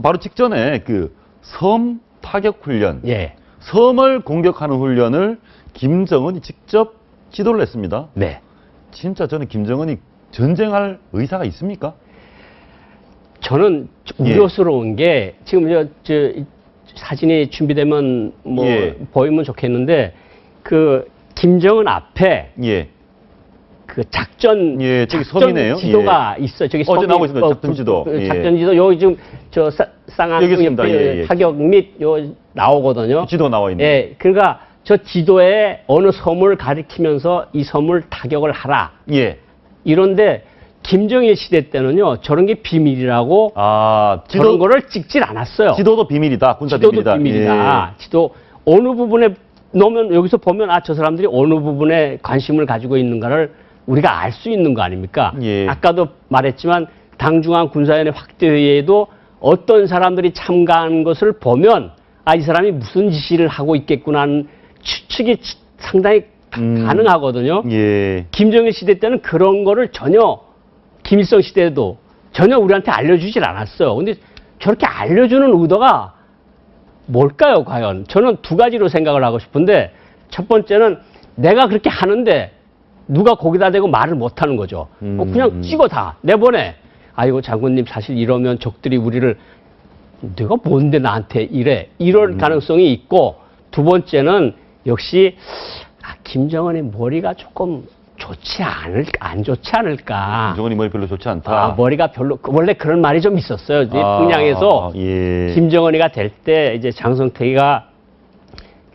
바로 직전에 그 섬 타격 훈련, 예. 섬을 공격하는 훈련을 김정은이 직접 지도를 했습니다. 네. 진짜 저는 김정은이 전쟁할 의사가 있습니까? 저는 예. 우려스러운 게 지금 저 사진이 준비되면 뭐 예. 보이면 좋겠는데 그 김정은 앞에 예. 그 작전 예, 저기 섬이네요. 지도가 있어요. 저기 어제 나오고 있습니다. 작전 지도. 그 예. 작전 지도 여기 지금 저 쌍안 여기 있습니다. 예, 예. 타격 및 요 나오거든요. 지도가 나와 있네요. 예, 그러니까 저 지도에 어느 섬을 가리키면서 이 섬을 타격을 하라. 예. 이런데 김정일 시대 때는요 저런 게 비밀이라고 아, 저런 거를 찍질 않았어요. 지도도 비밀이다. 군사 지도도 비밀이다. 비밀이다. 지도 어느 부분에 넣으면 여기서 보면 아 저 사람들이 어느 부분에 관심을 가지고 있는가를 우리가 알 수 있는 거 아닙니까? 예. 아까도 말했지만 당중앙 군사위원회 확대회의에도 어떤 사람들이 참가하는 것을 보면 아 이 사람이 무슨 지시를 하고 있겠구나 하는 추측이 상당히 가능하거든요. 예. 김정일 시대 때는 그런 거를 전혀 김일성 시대에도 전혀 우리한테 알려주질 않았어요. 근데 저렇게 알려주는 의도가 뭘까요, 과연? 저는 두 가지로 생각을 하고 싶은데 첫 번째는 내가 그렇게 하는데 누가 거기다 대고 말을 못하는 거죠. 그냥 찍어 다 내보내. 아이고 장군님 사실 이러면 적들이 우리를 내가 뭔데 나한테 이래 이럴 가능성이 있고 두 번째는 역시 김정은의 머리가 조금 안 좋지 않을까. 김정은이 머리 별로 좋지 않다. 아, 머리가 별로 원래 그런 말이 좀 있었어요. 이제 평양에서 예. 김정은이가 될 때 이제 장성택이가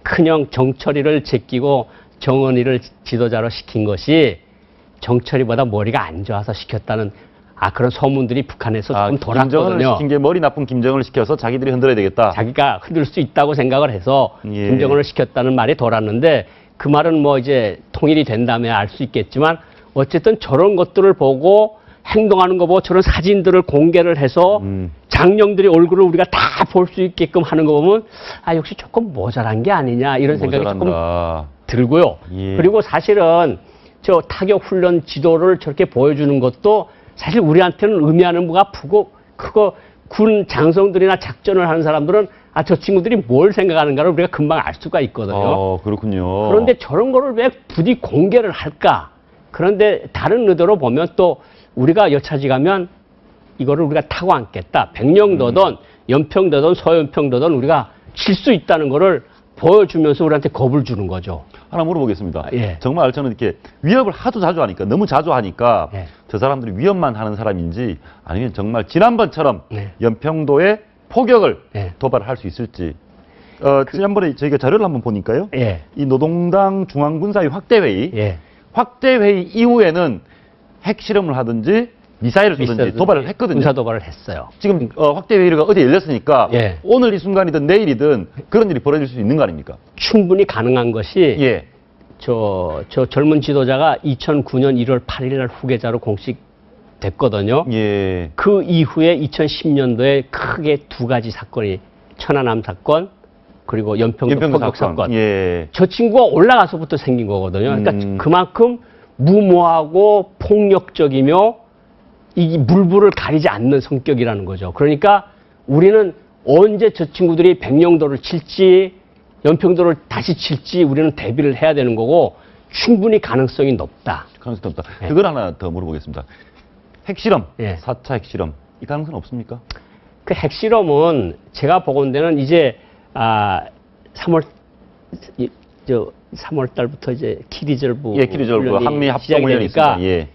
큰형 정철이를 제끼고 정은이를 지도자로 시킨 것이 정철이보다 머리가 안 좋아서 시켰다는 그런 소문들이 북한에서 조금 김정은을 돌았거든요. 시킨 게 머리 나쁜 김정은을 시켜서 자기들이 흔들어야 되겠다. 자기가 흔들 수 있다고 생각을 해서 예. 김정은을 시켰다는 말이 돌았는데 그 말은 뭐 이제 통일이 된 다음에 알 수 있겠지만 어쨌든 저런 것들을 보고 행동하는 거 보고 저런 사진들을 공개를 해서 장령들이 얼굴을 우리가 다 볼 수 있게끔 하는 거 보면 역시 조금 모자란 게 아니냐 이런 생각이 조금 들고요. 예. 그리고 사실은 저 타격 훈련 지도를 저렇게 보여주는 것도 사실 우리한테는 의미하는 바가 크고 군 장성들이나 작전을 하는 사람들은 저 친구들이 뭘 생각하는가를 우리가 금방 알 수가 있거든요. 그렇군요. 그런데 저런 거를 왜 부디 공개를 할까? 그런데 다른 의도로 보면 또 우리가 여차지 가면 이거를 우리가 타고 앉겠다. 백령도든 연평도든 서연평도든 우리가 칠 수 있다는 거를 보여주면서 우리한테 겁을 주는 거죠. 하나 물어보겠습니다. 예. 정말 저는 이렇게 위협을 하도 자주 하니까 너무 자주 하니까 예. 저 사람들이 위협만 하는 사람인지 아니면 정말 지난번처럼 예. 연평도에 포격을 예. 도발을 할 수 있을지. 지난번에 저희가 자료를 한번 보니까요. 예. 이 노동당 중앙군사위 확대회의, 예. 확대회의 이후에는 핵실험을 하든지 미사일을 쏘든지 도발을 했거든요. 군사 도발을 했어요. 지금 확대회의가 어제 열렸으니까 예. 오늘 이 순간이든 내일이든 그런 일이 벌어질 수 있는 거 아닙니까? 충분히 가능한 것이 예. 저 젊은 지도자가 2009년 1월 8일 날 후계자로 공식 됐거든요. 예. 그 이후에 2010년도에 크게 두 가지 사건이 천안함 사건 그리고 연평도 포격 사건. 예. 저 친구가 올라가서부터 생긴 거거든요. 그러니까 그만큼 무모하고 폭력적이며 이 물불을 가리지 않는 성격이라는 거죠. 그러니까 우리는 언제 저 친구들이 백령도를 칠지 연평도를 다시 칠지 우리는 대비를 해야 되는 거고 충분히 가능성이 높다. 가능성이 없다. 예. 그걸 하나 더 물어보겠습니다. 핵실험, 예. 4차 핵실험, 이 가능성은 없습니까? 그 핵실험은 제가 보건대는 이제 3월 달부터 이제 키리졸브 예, 키리졸브 한미 합동 훈련이 있습니다. 예.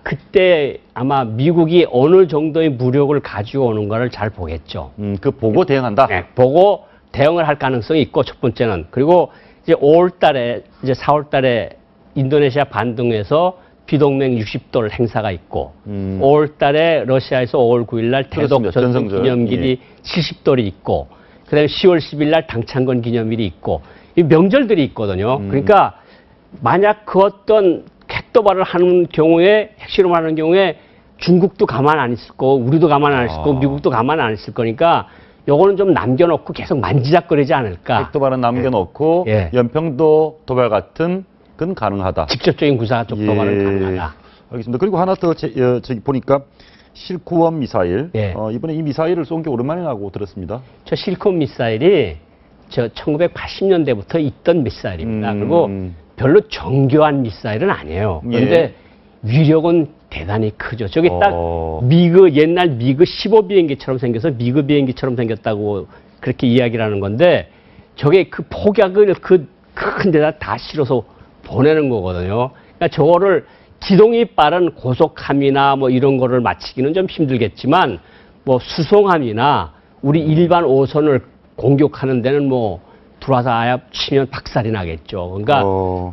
그때 아마 미국이 어느 정도의 무력을 가지고 오는가를 잘 보겠죠. 그 보고 대응한다. 네, 보고 대응을 할 가능성이 있고 첫 번째는 그리고 이제 5월달에 이제 4월달에 인도네시아 반둥에서 비동맹 60돌 행사가 있고 5월달에 러시아에서 5월 9일날 대독 전승 기념일이 70돌이 있고 그다음에 10월 10일날 당창건 기념일이 있고 이 명절들이 있거든요. 그러니까 만약 그 어떤 핵도발을 하는 경우에 핵실험하는 경우에 중국도 가만 안 있을 거고 우리도 가만 안 있을 거고 미국도 가만 안 있을 거니까 요거는 좀 남겨놓고 계속 만지작거리지 않을까. 핵도발은 남겨놓고 예. 연평도 도발 같은 건 가능하다. 직접적인 군사적 도발은 예. 가능하다. 알겠습니다. 그리고 하나 더 저기 보니까 실쿠원 미사일. 예. 이번에 이 미사일을 쏜 게 오랜만이라고 들었습니다. 저 실컷 미사일이 저 1980년대부터 있던 미사일입니다. 그리고 별로 정교한 미사일은 아니에요. 그런데 위력은 대단히 크죠. 저게 딱 옛날 미그 15 비행기처럼 생겨서 미그 비행기처럼 생겼다고 그렇게 이야기를 하는 건데 저게 그 폭약을 그 큰 데다 다 실어서 보내는 거거든요. 그러니까 저거를 기동이 빠른 고속함이나 뭐 이런 거를 맞추기는 좀 힘들겠지만 뭐 수송함이나 우리 일반 오선을 공격하는 데는 뭐 들어와서 아야 치면 박살이 나겠죠. 그러니까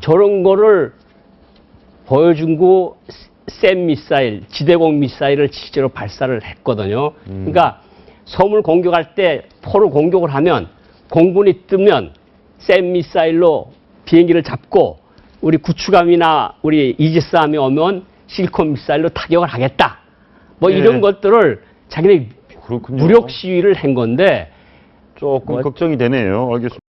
저런 거를 보여준 거 샘 미사일, 지대공 미사일을 실제로 발사를 했거든요. 그러니까 섬을 공격할 때 포를 공격을 하면 공군이 뜨면 샘 미사일로 비행기를 잡고 우리 구축함이나 우리 이지스함이 오면 실컷 미사일로 타격을 하겠다. 뭐 이런 것들을 자기네 그렇군요. 무력 시위를 한 건데 조금 걱정이 되네요. 알겠습니다.